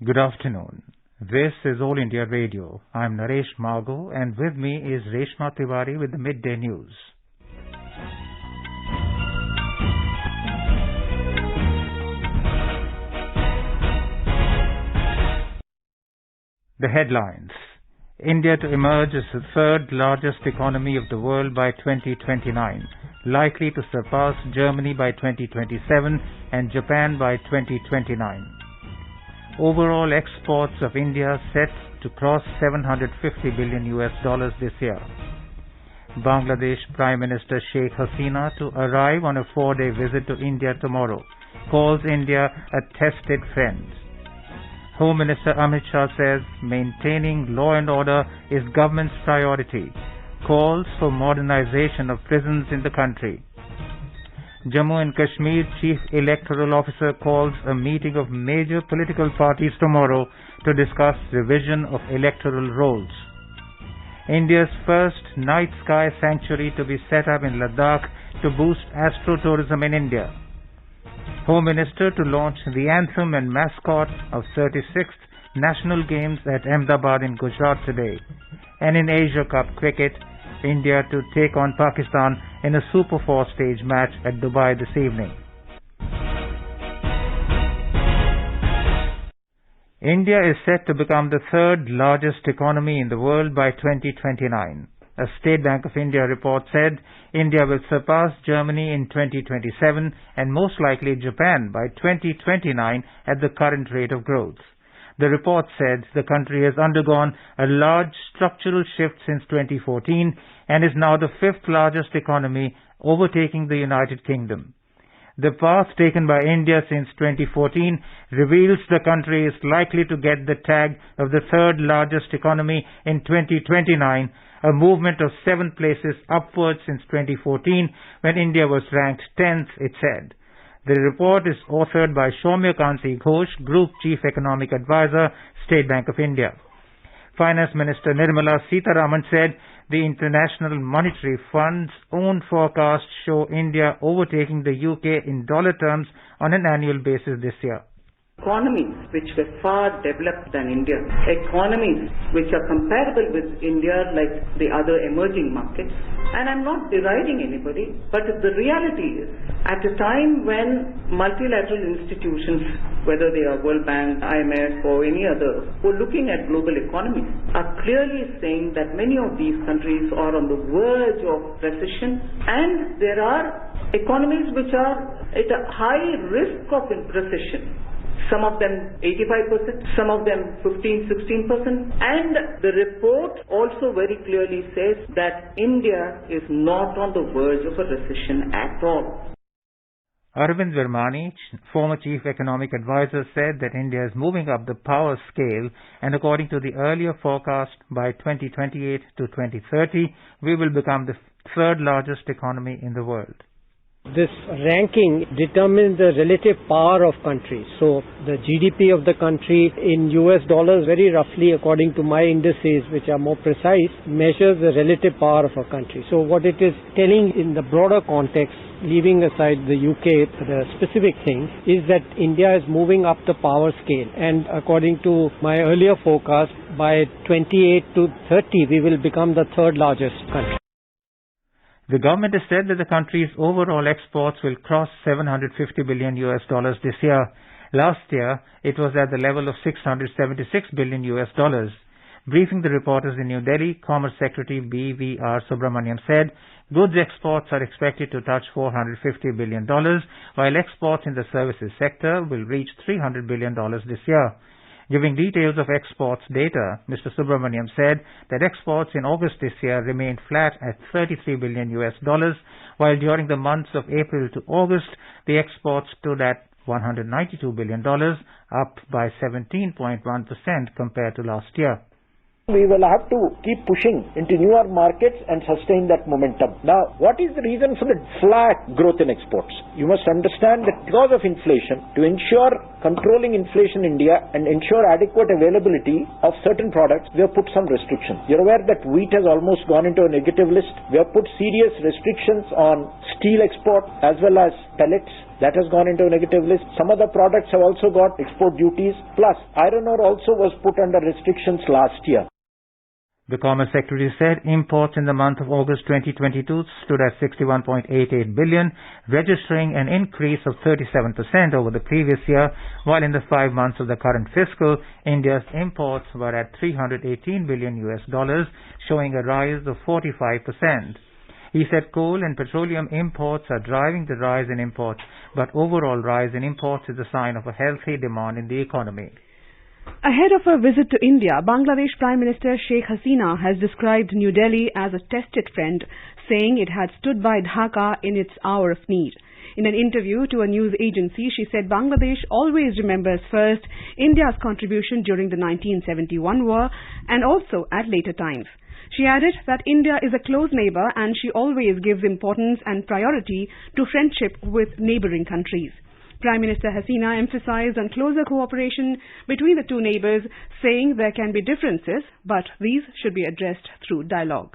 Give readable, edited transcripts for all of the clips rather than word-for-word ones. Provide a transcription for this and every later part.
Good afternoon. This is All India Radio. I'm Naresh Margo, and with me is Reshma Tiwari with the Midday News. The headlines. India to emerge as the third largest economy of the world by 2029, likely to surpass Germany by 2027 and Japan by 2029. Overall exports of India set to cross $750 billion this year. Bangladesh Prime Minister Sheikh Hasina to arrive on a 4-day visit to India tomorrow, calls India a tested friend. Home Minister Amit Shah says maintaining law and order is government's priority, calls for modernization of prisons in the country. Jammu and Kashmir Chief Electoral Officer calls a meeting of major political parties tomorrow to discuss revision of electoral rolls. India's first night sky sanctuary to be set up in Ladakh to boost astrotourism in India. Home Minister to launch the anthem and mascot of 36th National Games at Ahmedabad in Gujarat today. And in Asia Cup cricket, India to take on Pakistan in a Super 4 stage match at Dubai this evening. India is set to become the third largest economy in the world by 2029. A State Bank of India report said India will surpass Germany in 2027 and most likely Japan by 2029 at the current rate of growth. The report said the country has undergone a large structural shift since 2014 and is now the fifth largest economy, overtaking the United Kingdom. The path taken by India since 2014 reveals the country is likely to get the tag of the third largest economy in 2029, a movement of 7 places upwards since 2014 when India was ranked 10th, it said. The report is authored by Soumya Kanti Ghosh, Group Chief Economic Advisor, State Bank of India. Finance Minister Nirmala Sitharaman said the International Monetary Fund's own forecasts show India overtaking the UK in dollar terms on an annual basis this year. Economies which were far developed than India, economies which are comparable with India like the other emerging markets. And I'm not deriding anybody, but the reality is, at a time when multilateral institutions, whether they are World Bank, IMF or any other, who are looking at global economies, are clearly saying that many of these countries are on the verge of recession, and there are economies which are at a high risk of recession. Some of them 85%, some of them 15-16%. And the report also very clearly says that India is not on the verge of a recession at all. Arvind Virmani, former Chief Economic Advisor, said that India is moving up the power scale, and according to the earlier forecast, by 2028 to 2030, we will become the third largest economy in the world. This ranking determines the relative power of countries. So the GDP of the country in US dollars, very roughly according to my indices, which are more precise, measures the relative power of a country. So what it is telling in the broader context, leaving aside the UK, the specific thing, is that India is moving up the power scale. And according to my earlier forecast, by 28 to 30, we will become the third largest country. The government has said that the country's overall exports will cross $750 billion this year. Last year, it was at the level of $676 billion. Briefing the reporters in New Delhi, Commerce Secretary B.V.R. Subramaniam said goods exports are expected to touch $450 billion, while exports in the services sector will reach $300 billion this year. Giving details of exports data, Mr. Subramaniam said that exports in August this year remained flat at $33 billion, while during the months of April to August, the exports stood at $192 billion, up by 17.1% compared to last year. We will have to keep pushing into newer markets and sustain that momentum. Now, what is the reason for the flat growth in exports? You must understand that because of inflation, to ensure controlling inflation in India and ensure adequate availability of certain products, we have put some restrictions. You're aware that wheat has almost gone into a negative list. We have put serious restrictions on steel export as well as pellets. that has gone into a negative list. Some other products have also got export duties. Plus, iron ore also was put under restrictions last year. The Commerce Secretary said imports in the month of August 2022 stood at 61.88 billion, registering an increase of 37% over the previous year, while in the 5 months of the current fiscal, India's imports were at $318 billion, showing a rise of 45%. He said coal and petroleum imports are driving the rise in imports, but overall rise in imports is a sign of a healthy demand in the economy. Ahead of her visit to India, Bangladesh Prime Minister Sheikh Hasina has described New Delhi as a tested friend, saying it had stood by Dhaka in its hour of need. In an interview to a news agency, she said Bangladesh always remembers first India's contribution during the 1971 war and also at later times. She added that India is a close neighbour and she always gives importance and priority to friendship with neighbouring countries. Prime Minister Hasina emphasized on closer cooperation between the two neighbours, saying there can be differences, but these should be addressed through dialogue.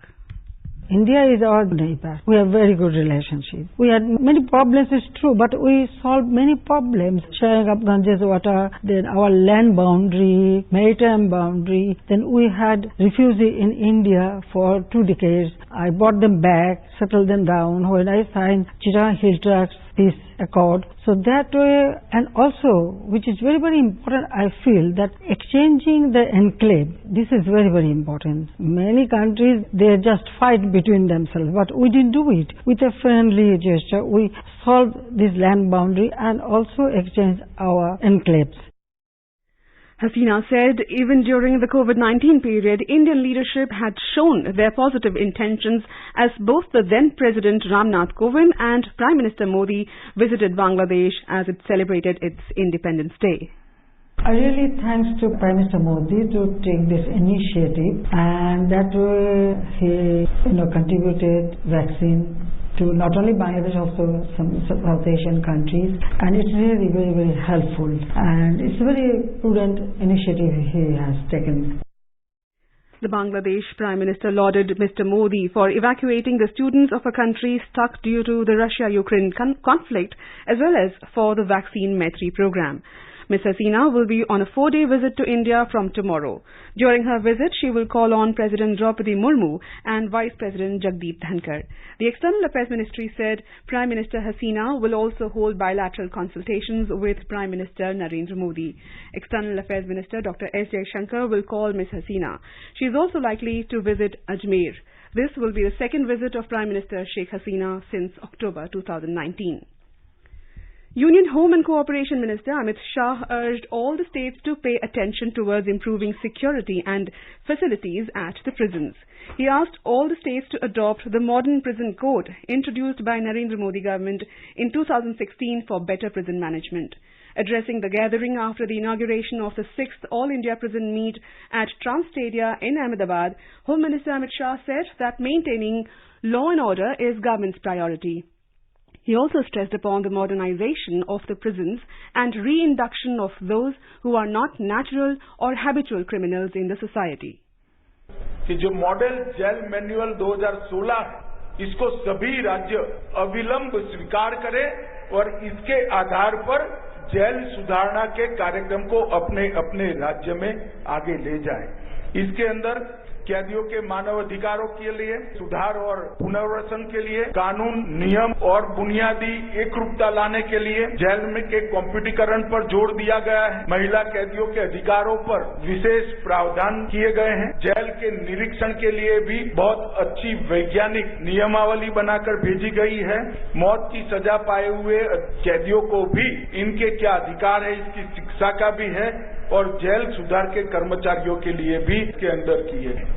India is our neighbor. We have very good relationship. We had many problems, it's true, but we solved many problems. Sharing up Ganges water, then our land boundary, maritime boundary. Then we had refugees in India for 2 decades. I brought them back, settled them down when I signed Chittagong Peace Accord. So that way, and also, which is very, very important, I feel that exchanging the enclave, this is very, very important. Many countries, they just fight between themselves, but we didn't do it. With a friendly gesture, we solved this land boundary and also exchanged our enclaves. Hasina said even during the COVID-19 period, Indian leadership had shown their positive intentions as both the then President Ramnath Kovind and Prime Minister Modi visited Bangladesh as it celebrated its Independence Day. I really thanks to Prime Minister Modi to take this initiative, and that way he contributed vaccine to not only Bangladesh, also some South Asian countries, and it's really very, very helpful, and it's a very prudent initiative he has taken. The Bangladesh Prime Minister lauded Mr. Modi for evacuating the students of a country stuck due to the Russia-Ukraine conflict, as well as for the vaccine Maitri program. Ms. Hasina will be on a 4-day visit to India from tomorrow. During her visit, she will call on President Draupadi Murmu and Vice President Jagdeep Dhankar. The External Affairs Ministry said Prime Minister Hasina will also hold bilateral consultations with Prime Minister Narendra Modi. External Affairs Minister Dr. S. Jaishankar will call Ms. Hasina. She is also likely to visit Ajmer. This will be the second visit of Prime Minister Sheikh Hasina since October 2019. Union Home and Cooperation Minister Amit Shah urged all the states to pay attention towards improving security and facilities at the prisons. He asked all the states to adopt the modern prison code introduced by Narendra Modi government in 2016 for better prison management. Addressing the gathering after the inauguration of the 6th All India Prison Meet at Trans Stadia in Ahmedabad, Home Minister Amit Shah said that maintaining law and order is government's priority. He also stressed upon the modernization of the prisons and reinduction of those who are not natural or habitual criminals in the society. कि जो model jail manual 2016 है, इसको सभी राज्य अविलंब स्वीकार करें और इसके आधार पर जेल सुधारणा के कार्यक्रम को अपने अपने राज्य में आगे ले जाएं। इसके अंदर कैदियों के मानव अधिकारों के लिए सुधार और पुनर्वसन के लिए कानून, नियम और बुनियादी एकरूपता लाने के लिए जेल में के कॉम्प्यूटरीकरण पर जोर दिया गया है। महिला कैदियों के अधिकारों पर विशेष प्रावधान किए गए हैं। जेल के निरीक्षण के लिए भी बहुत अच्छी वैज्ञानिक नियमावली बनाकर भेजी गई है। मौत की सजा पाए हुए कैदियों को भी इनके क्या अधिकार है, इसकी शिक्षा का भी है और जेल सुधार के कर्मचारियों के लिए भी इसके अंदर किए हैं।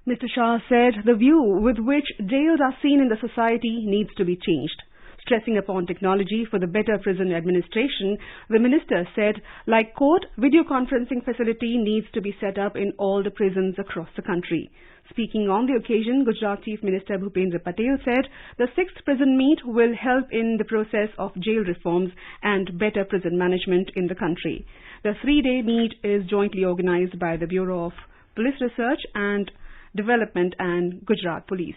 Mr. Shah said the view with which jails are seen in the society needs to be changed. Stressing upon technology for the better prison administration, the minister said, like court, video conferencing facility needs to be set up in all the prisons across the country. Speaking on the occasion, Gujarat Chief Minister Bhupendra Patel said the 6th prison meet will help in the process of jail reforms and better prison management in the country. The 3-day meet is jointly organized by the Bureau of Police Research and Development and Gujarat Police.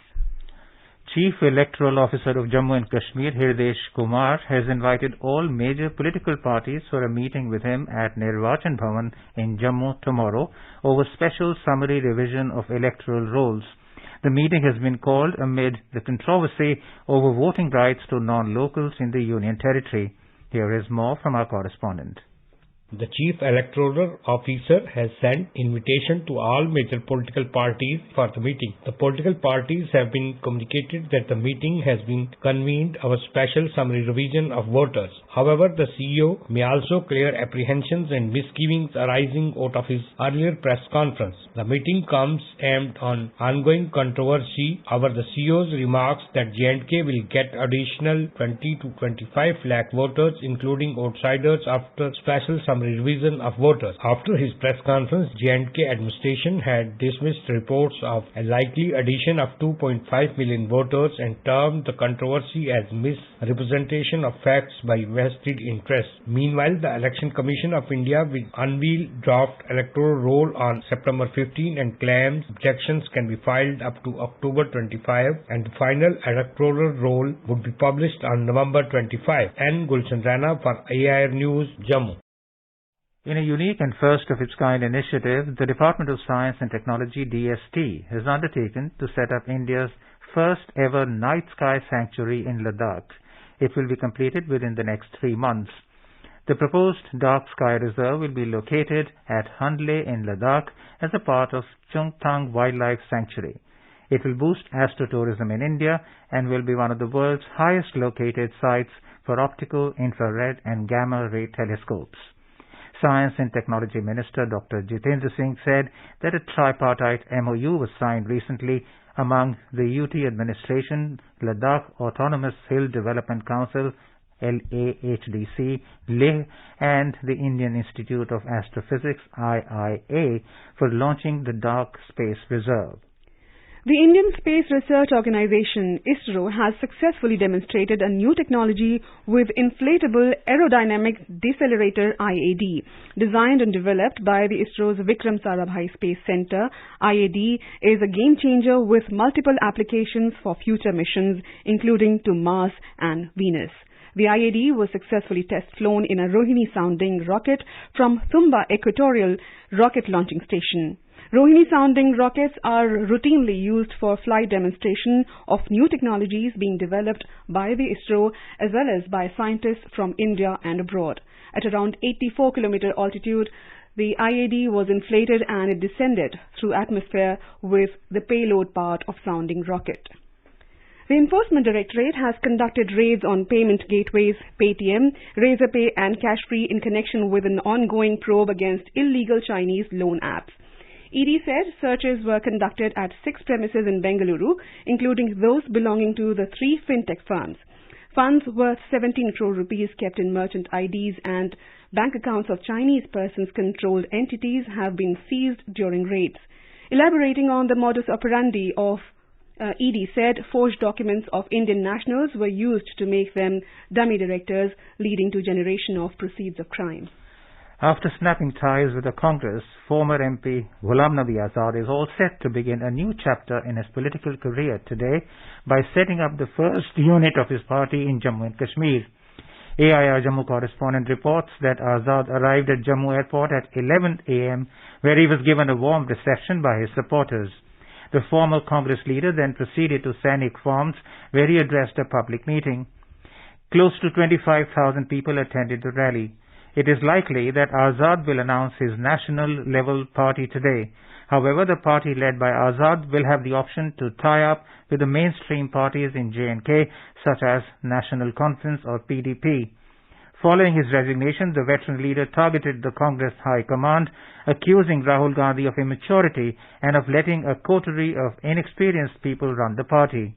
Chief Electoral Officer of Jammu and Kashmir, Hirdesh Kumar, has invited all major political parties for a meeting with him at Nirvachan Bhavan in Jammu tomorrow over special summary revision of electoral rolls. The meeting has been called amid the controversy over voting rights to non-locals in the Union Territory. Here is more from our correspondent. The Chief Electoral Officer has sent invitation to all major political parties for the meeting. The political parties have been communicated that the meeting has been convened of a special summary revision of voters. However, the CEO may also clear apprehensions and misgivings arising out of his earlier press conference. The meeting comes aimed on ongoing controversy over the CEO's remarks that J&K will get additional 20 to 25 lakh voters, including outsiders, after special summary revision of voters. After his press conference, J&K administration had dismissed reports of a likely addition of 2.5 million voters and termed the controversy as misrepresentation of facts by vested interests. Meanwhile, the Election Commission of India will unveil draft electoral roll on September 15 and claims objections can be filed up to October 25 and the final electoral roll would be published on November 25. N. Gulshan Rana for AIR News, Jammu. In a unique and first-of-its-kind initiative, the Department of Science and Technology DST has undertaken to set up India's first-ever night sky sanctuary in Ladakh. It will be completed within the next 3 months. The proposed dark sky reserve will be located at Handle in Ladakh as a part of Chungthang Wildlife Sanctuary. It will boost astrotourism in India and will be one of the world's highest located sites for optical, infrared and gamma-ray telescopes. Science and Technology Minister Dr. Jitendra Singh said that a tripartite MOU was signed recently among the UT administration, Ladakh Autonomous Hill Development Council, LAHDC, Leh, and the Indian Institute of Astrophysics, IIA, for launching the Dark Space Reserve. The Indian Space Research Organization, ISRO, has successfully demonstrated a new technology with inflatable aerodynamic decelerator IAD. Designed and developed by the ISRO's Vikram Sarabhai Space Center, IAD is a game-changer with multiple applications for future missions, including to Mars and Venus. The IAD was successfully test-flown in a Rohini-sounding rocket from Thumba Equatorial Rocket Launching Station. Rohini-sounding rockets are routinely used for flight demonstration of new technologies being developed by the ISRO as well as by scientists from India and abroad. At around 84 km altitude, the IAD was inflated and it descended through atmosphere with the payload part of sounding rocket. The Enforcement Directorate has conducted raids on payment gateways, Paytm, Razorpay and Cashfree in connection with an ongoing probe against illegal Chinese loan apps. ED said searches were conducted at 6 premises in Bengaluru, including those belonging to the 3 fintech firms. Funds worth 17 crore rupees kept in merchant IDs and bank accounts of Chinese persons-controlled entities have been seized during raids. Elaborating on the modus operandi of ED said forged documents of Indian nationals were used to make them dummy directors, leading to generation of proceeds of crime. After snapping ties with the Congress, former MP Ghulam Nabi Azad is all set to begin a new chapter in his political career today by setting up the first unit of his party in Jammu and Kashmir. AIR Jammu correspondent reports that Azad arrived at Jammu airport at 11 a.m. where he was given a warm reception by his supporters. The former Congress leader then proceeded to Sainik Farms where he addressed a public meeting. Close to 25,000 people attended the rally. It is likely that Azad will announce his national-level party today. However, the party led by Azad will have the option to tie up with the mainstream parties in J&K, such as National Conference or PDP. Following his resignation, the veteran leader targeted the Congress High Command, accusing Rahul Gandhi of immaturity and of letting a coterie of inexperienced people run the party.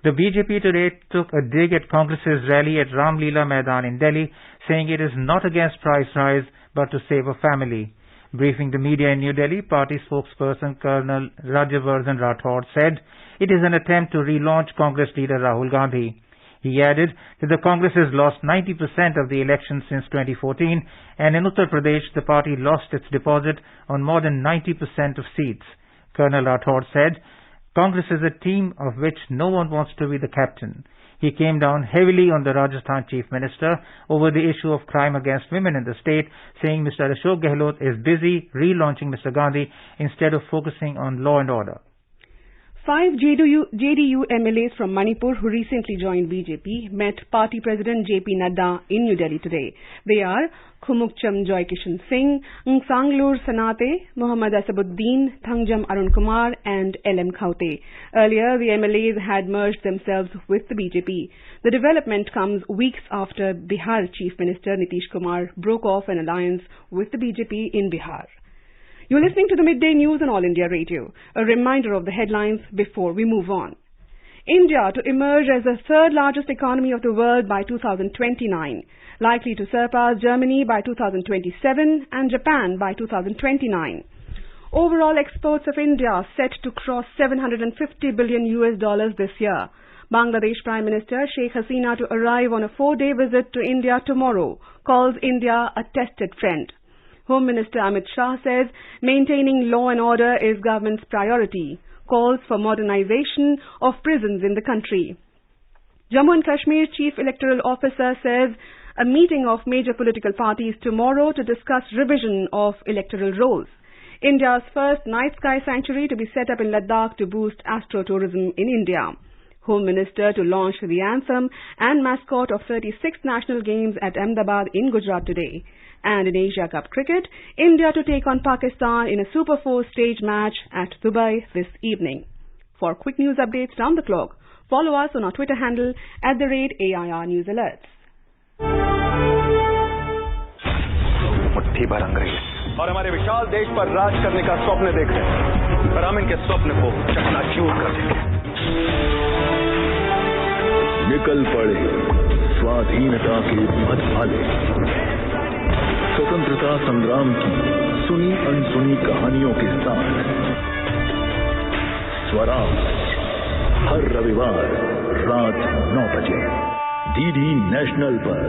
The BJP today took a dig at Congress's rally at Ram Leela Maidan in Delhi, saying it is not against price rise but to save a family. Briefing the media in New Delhi, party spokesperson Colonel Rajyavardhan Rathod said it is an attempt to relaunch Congress leader Rahul Gandhi. He added that the Congress has lost 90% of the elections since 2014 and in Uttar Pradesh the party lost its deposit on more than 90% of seats. Colonel Rathod said Congress is a team of which no one wants to be the captain. He came down heavily on the Rajasthan Chief Minister over the issue of crime against women in the state, saying Mr. Ashok Gehlot is busy relaunching Mr. Gandhi instead of focusing on law and order. 5 JDU MLAs from Manipur who recently joined BJP met party president JP Nadda in New Delhi today. They are Khumukcham Joy Kishan Singh, Ngsanglur Sanate, Muhammad Asabuddin, Thangjam Arun Kumar and LM Khaute. Earlier, the MLAs had merged themselves with the BJP. The development comes weeks after Bihar Chief Minister Nitish Kumar broke off an alliance with the BJP in Bihar. You're listening to the Midday News on All India Radio. A reminder of the headlines before we move on. India to emerge as the third largest economy of the world by 2029, likely to surpass Germany by 2027 and Japan by 2029. Overall exports of India set to cross $750 billion this year. Bangladesh Prime Minister Sheikh Hasina to arrive on a 4-day visit to India tomorrow calls India a tested friend. Home Minister Amit Shah says maintaining law and order is government's priority, calls for modernization of prisons in the country. Jammu and Kashmir Chief Electoral Officer says a meeting of major political parties tomorrow to discuss revision of electoral rolls. India's first night sky sanctuary to be set up in Ladakh to boost astro-tourism in India. Home Minister to launch the anthem and mascot of 36th National Games at Ahmedabad in Gujarat today. And in Asia Cup cricket, India to take on Pakistan in a Super 4 stage match at Dubai this evening. For quick news updates round the clock, follow us on our Twitter handle @AIR News Alerts. मुट्ठी भर अंग्रेज और हमारे विशाल देश पर राज करने का स्वप्न देख रहे हैं, पर हम इनके स्वप्न को चकनाचूर कर देंगे। निकल पड़े स्वाधीनता के पथ भाले, स्वतंत्रता संग्राम की सुनी अनसुनी कहानियों के साथ स्वराज हर रविवार रात 9 बजे डीडी नेशनल पर।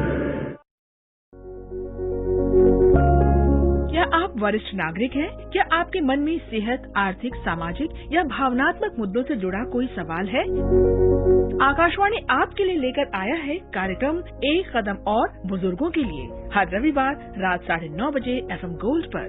क्या आप वरिष्ठ नागरिक हैं? क्या आपके मन में सेहत, आर्थिक, सामाजिक या भावनात्मक मुद्दों से जुड़ा कोई सवाल है? आकाशवाणी आपके लिए लेकर आया है कार्यक्रम एक कदम और बुजुर्गों के लिए, हर रविवार रात 9:30 बजे FM गोल्ड पर।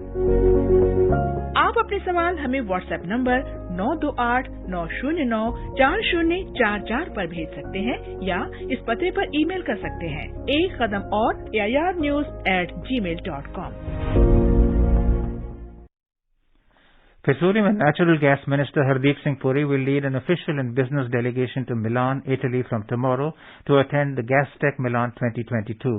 आप अपने सवाल हमें व्हाट्सएप नंबर 9289094044 पर भेज सकते हैं या इस पते पर ईमेल कर सकते हैं एक कदम और airnews@gmail.com। Petroleum and Natural Gas Minister Hardeep Singh Puri will lead an official and business delegation to Milan, Italy from tomorrow to attend the GasTech Milan 2022.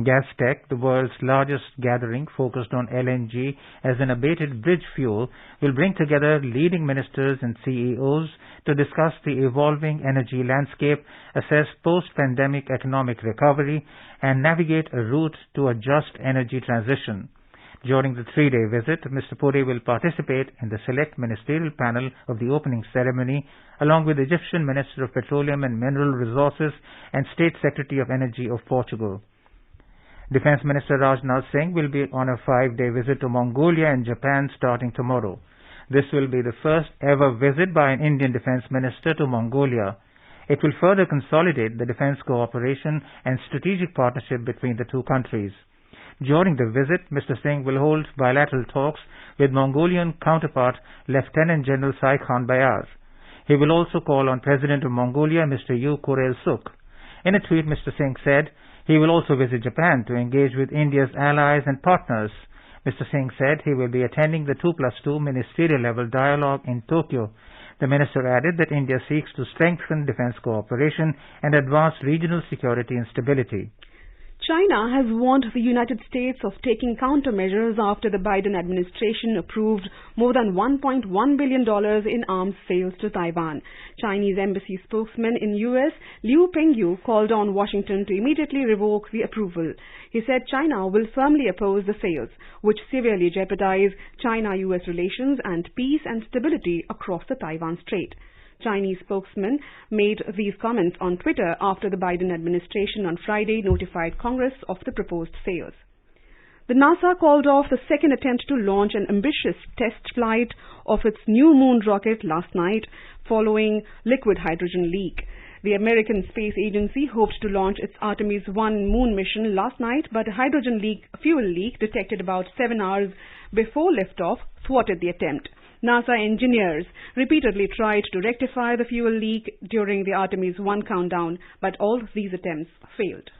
GasTech, the world's largest gathering focused on LNG as an abated bridge fuel, will bring together leading ministers and CEOs to discuss the evolving energy landscape, assess post-pandemic economic recovery, and navigate a route to a just energy transition. During the 3-day visit, Mr. Puri will participate in the select ministerial panel of the opening ceremony, along with the Egyptian Minister of Petroleum and Mineral Resources and State Secretary of Energy of Portugal. Defense Minister Rajnath Singh will be on a 5-day visit to Mongolia and Japan starting tomorrow. This will be the first ever visit by an Indian Defense Minister to Mongolia. It will further consolidate the defense cooperation and strategic partnership between the two countries. During the visit, Mr. Singh will hold bilateral talks with Mongolian counterpart Lieutenant General Saikhan Bayar. He will also call on President of Mongolia, Mr. U. Kurel Suk. In a tweet, Mr. Singh said he will also visit Japan to engage with India's allies and partners. Mr. Singh said he will be attending the 2+2 ministerial level dialogue in Tokyo. The minister added that India seeks to strengthen defense cooperation and advance regional security and stability. China has warned the United States of taking countermeasures after the Biden administration approved more than $1.1 billion in arms sales to Taiwan. Chinese embassy spokesman in U.S. Liu Pengyu called on Washington to immediately revoke the approval. He said China will firmly oppose the sales, which severely jeopardize China-U.S. relations and peace and stability across the Taiwan Strait. Chinese spokesman made these comments on Twitter after the Biden administration on Friday notified Congress of the proposed sales. The NASA called off the second attempt to launch an ambitious test flight of its new moon rocket last night following liquid hydrogen leak. The American Space Agency hoped to launch its Artemis 1 moon mission last night, but a fuel leak detected about 7 hours before liftoff thwarted the attempt. NASA engineers repeatedly tried to rectify the fuel leak during the Artemis 1 countdown, but all of these attempts failed.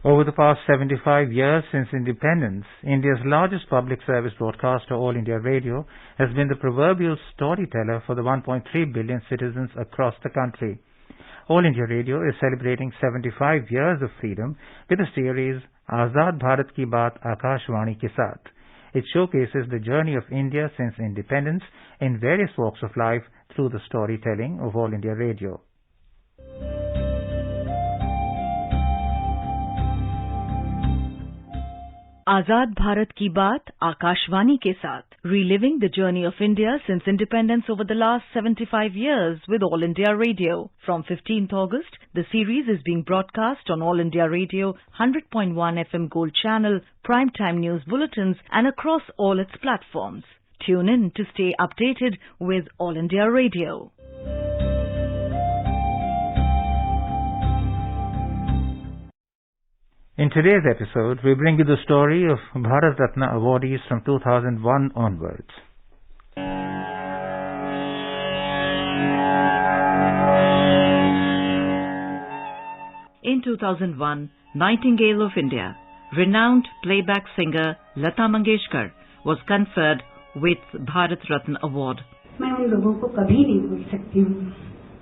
Over the past 75 years since independence, India's largest public service broadcaster, All India Radio, has been the proverbial storyteller for the 1.3 billion citizens across the country. All India Radio is celebrating 75 years of freedom with a series, Azad Bharat Ki Baat Akashvani Ke Saath. It showcases the journey of India since independence in various walks of life through the storytelling of All India Radio. आजाद भारत की बात आकाशवाणी के साथ, reliving the journey of India since independence over the last 75 years with All India Radio. From 15th August, the series is being broadcast on All India Radio, 100.1 FM Gold Channel, primetime news bulletins and across all its platforms. Tune in to stay updated with All India Radio. In today's episode, we bring you the story of Bharat Ratna awardees from 2001 onwards. In 2001, Nightingale of India, renowned playback singer Lata Mangeshkar was conferred with Bharat Ratna Award. मैं उन लोगों को कभी नहीं भूल सकती हूँ.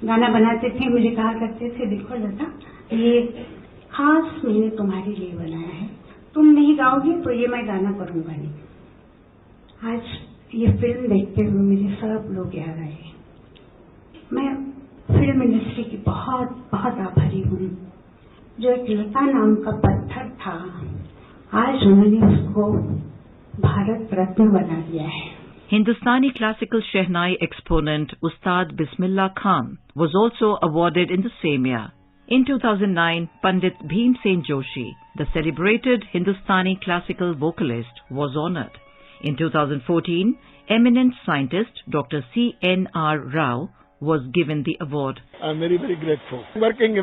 गाना बनाते थे, मुझे कहा करते थे, देखो लता, ये खास मैंने तुम्हारे लिए बनाया है. तुम नहीं गाओगे तो ये मैं गाना करूंगा नहीं. आज ये फिल्म देखते हुए मुझे सब लोग याद आए. मैं फिल्म इंडस्ट्री की बहुत बहुत आभारी हूँ. जो एक लता नाम का पत्थर था, आज उन्होंने उसको भारत रत्न बना दिया है. Hindustani classical Shehnai exponent Ustad Bismillah Khan was also awarded in the same year. In 2009, Pandit Bhim Sen Joshi, the celebrated Hindustani classical vocalist, was honored. In 2014, eminent scientist Dr. C.N.R. Rao was given the award. I'm very, very grateful. Working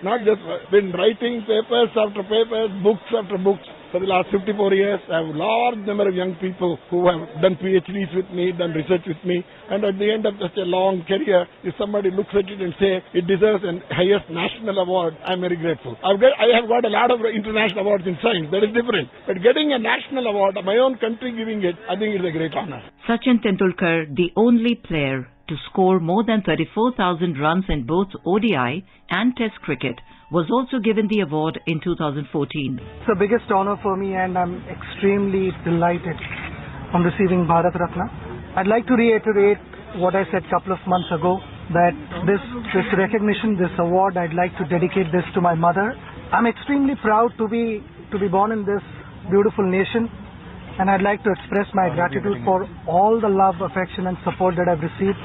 not just been writing papers after papers, books after books. For the last 54 years, I have a large number of young people who have done PhDs with me, done research with me, and at the end of such a long career, if somebody looks at it and say it deserves an highest national award, I'm very grateful. I have got a lot of international awards in science, that is different. But getting a national award, my own country giving it, I think it's a great honor. Sachin Tendulkar, the only player to score more than 34,000 runs in both ODI and Test cricket, was also given the award in 2014. It's the biggest honor for me and I'm extremely delighted on receiving Bharat Ratna. I'd like to reiterate what I said a couple of months ago, that this recognition, this award, I'd like to dedicate this to my mother. I'm extremely proud to be born in this beautiful nation, and I'd like to express my gratitude for all the love, affection and support that I've received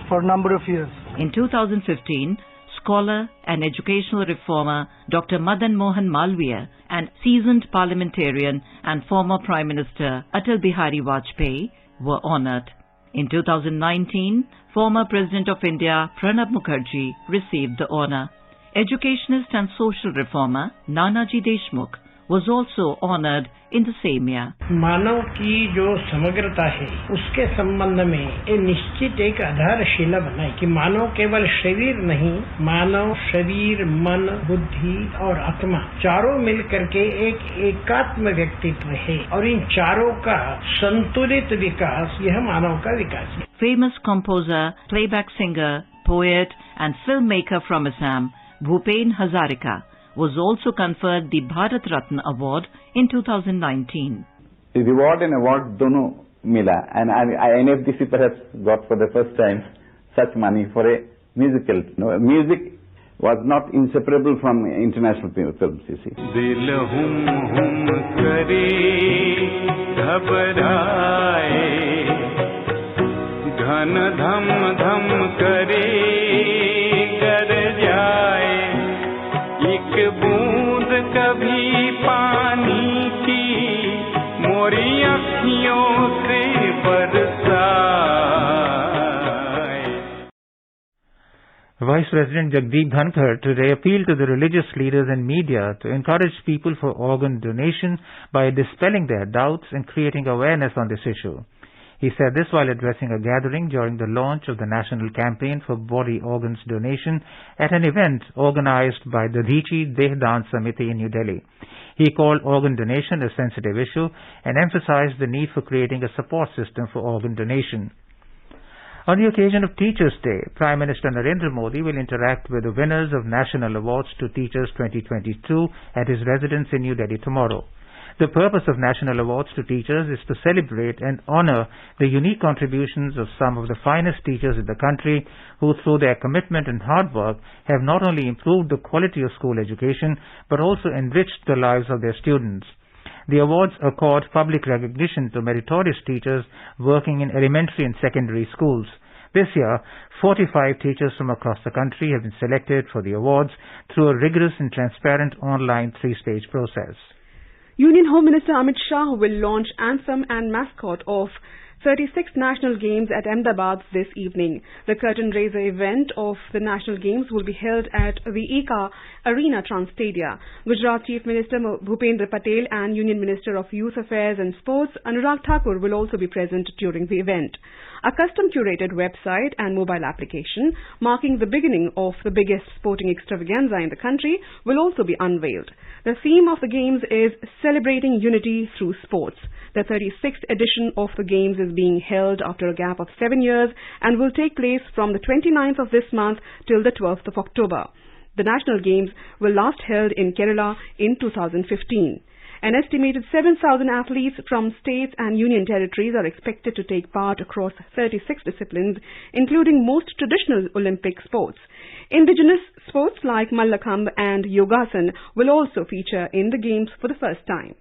for a number of years. In 2015, scholar and educational reformer Dr. Madan Mohan Malviya and seasoned parliamentarian and former Prime Minister Atal Bihari Vajpayee were honoured. In 2019, former President of India Pranab Mukherjee received the honour. Educationist and social reformer Nanaji Deshmukh was also honoured in the same year. मानव की जो समग्रता है उसके संबंध में ये निश्चित एक आधारशिला बनाई कि मानव केवल शरीर नहीं, मानव शरीर, मन, बुद्धि और आत्मा चारों मिलकर के एक एकात्म व्यक्तित्व है और इन चारों का संतुलित विकास यह मानव का विकास है. Famous composer, playback singer, poet and filmmaker from Assam, Bhupen Hazarika, was also conferred the Bharat Ratna Award in 2019. The reward and award dono mila, and NFDC perhaps got for the first time such money for a musical. Music was not inseparable from international films, you see. Dil hum kare ghabraye, ghan dham dham kare gar jaye. एक बूंद कभी पानी की अँखियों से बरसाए। Vice President Jagdeep Dhankar today appealed to the religious leaders and media to encourage people for organ donation by dispelling their doubts and creating awareness on this issue. He said this while addressing a gathering during the launch of the national campaign for body organs donation at an event organized by the Dhichi Dehdan Samiti in New Delhi. He called organ donation a sensitive issue and emphasized the need for creating a support system for organ donation. On the occasion of Teachers' Day, Prime Minister Narendra Modi will interact with the winners of National Awards to Teachers 2022 at his residence in New Delhi tomorrow. The purpose of National Awards to Teachers is to celebrate and honor the unique contributions of some of the finest teachers in the country who, through their commitment and hard work, have not only improved the quality of school education but also enriched the lives of their students. The awards accord public recognition to meritorious teachers working in elementary and secondary schools. This year, 45 teachers from across the country have been selected for the awards through a rigorous and transparent online three-stage process. Union Home Minister Amit Shah will launch anthem and mascot of 36 National Games at Ahmedabad this evening. The curtain raiser event of the National Games will be held at the Eka Arena Trans Stadia. Gujarat Chief Minister Bhupendra Patel and Union Minister of Youth Affairs and Sports Anurag Thakur will also be present during the event. A custom-curated website and mobile application marking the beginning of the biggest sporting extravaganza in the country will also be unveiled. The theme of the Games is Celebrating Unity Through Sports. The 36th edition of the Games is being held after a gap of 7 years and will take place from the 29th of this month till the 12th of October. The National Games were last held in Kerala in 2015. An estimated 7,000 athletes from states and union territories are expected to take part across 36 disciplines, including most traditional Olympic sports. Indigenous sports like Mallakhambh and Yogasan will also feature in the Games for the first time.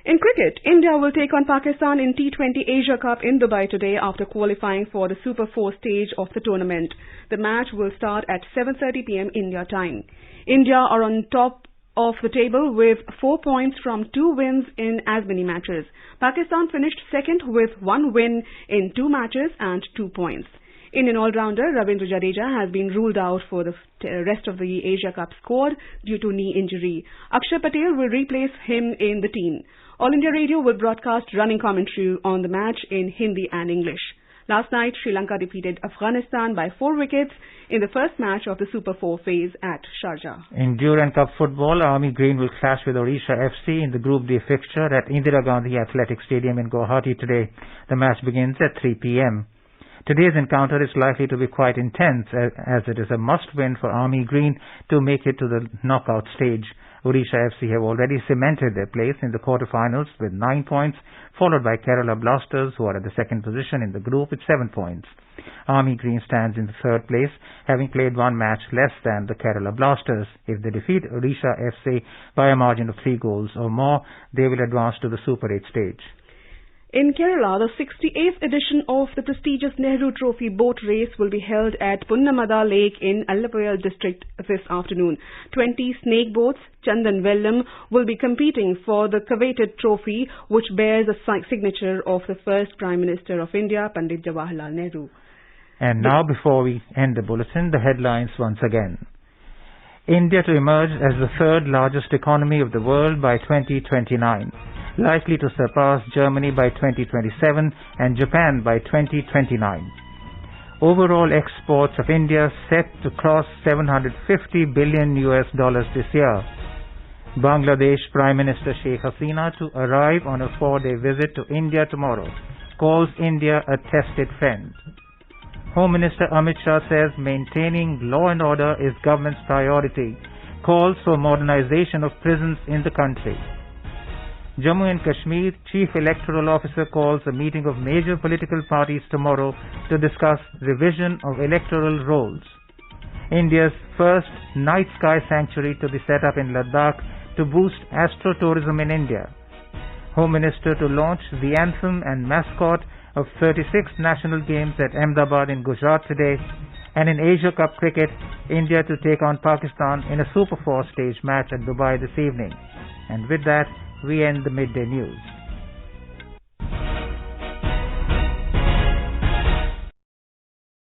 In cricket, India will take on Pakistan in T20 Asia Cup in Dubai today after qualifying for the Super 4 stage of the tournament. The match will start at 7:30 p.m. India time. India are on top of the table with 4 points from 2 wins in as many matches. Pakistan finished second with 1 win in 2 matches and 2 points. Indian all-rounder Ravindra Jadeja has been ruled out for the rest of the Asia Cup squad due to knee injury. Akshar Patel will replace him in the team. All India Radio will broadcast running commentary on the match in Hindi and English. Last night, Sri Lanka defeated Afghanistan by 4 wickets in the first match of the Super 4 phase at Sharjah. In Durand Cup football, Army Green will clash with Odisha FC in the Group D fixture at Indira Gandhi Athletic Stadium in Guwahati today. The match begins at 3 p.m. Today's encounter is likely to be quite intense as it is a must-win for Army Green to make it to the knockout stage. Odisha FC have already cemented their place in the quarterfinals with 9 points, followed by Kerala Blasters, who are at the second position in the group with 7 points. Army Green stands in the third place, having played 1 match less than the Kerala Blasters. If they defeat Odisha FC by a margin of 3 goals or more, they will advance to the Super 8 stage. In Kerala, the 68th edition of the prestigious Nehru Trophy boat race will be held at Punnamada Lake in Allappayal district this afternoon. 20 snake boats, Chandan Vellam, will be competing for the coveted trophy, which bears the signature of the first Prime Minister of India, Pandit Jawaharlal Nehru. And now, before we end the bulletin, the headlines once again. India to emerge as the third largest economy of the world by 2029. Likely to surpass Germany by 2027 and Japan by 2029. Overall exports of India set to cross $750 billion this year. Bangladesh Prime Minister Sheikh Hasina to arrive on a 4-day visit to India tomorrow. Calls India a tested friend. Home Minister Amit Shah says maintaining law and order is government's priority. Calls for modernization of prisons in the country. Jammu and Kashmir Chief Electoral Officer calls a meeting of major political parties tomorrow to discuss revision of electoral rolls. India's first night sky sanctuary to be set up in Ladakh to boost astro-tourism in India. Home Minister to launch the anthem and mascot of 36 national games at Ahmedabad in Gujarat today. And in Asia Cup cricket, India to take on Pakistan in a Super 4 stage match at Dubai this evening. And with that, we end the midday news.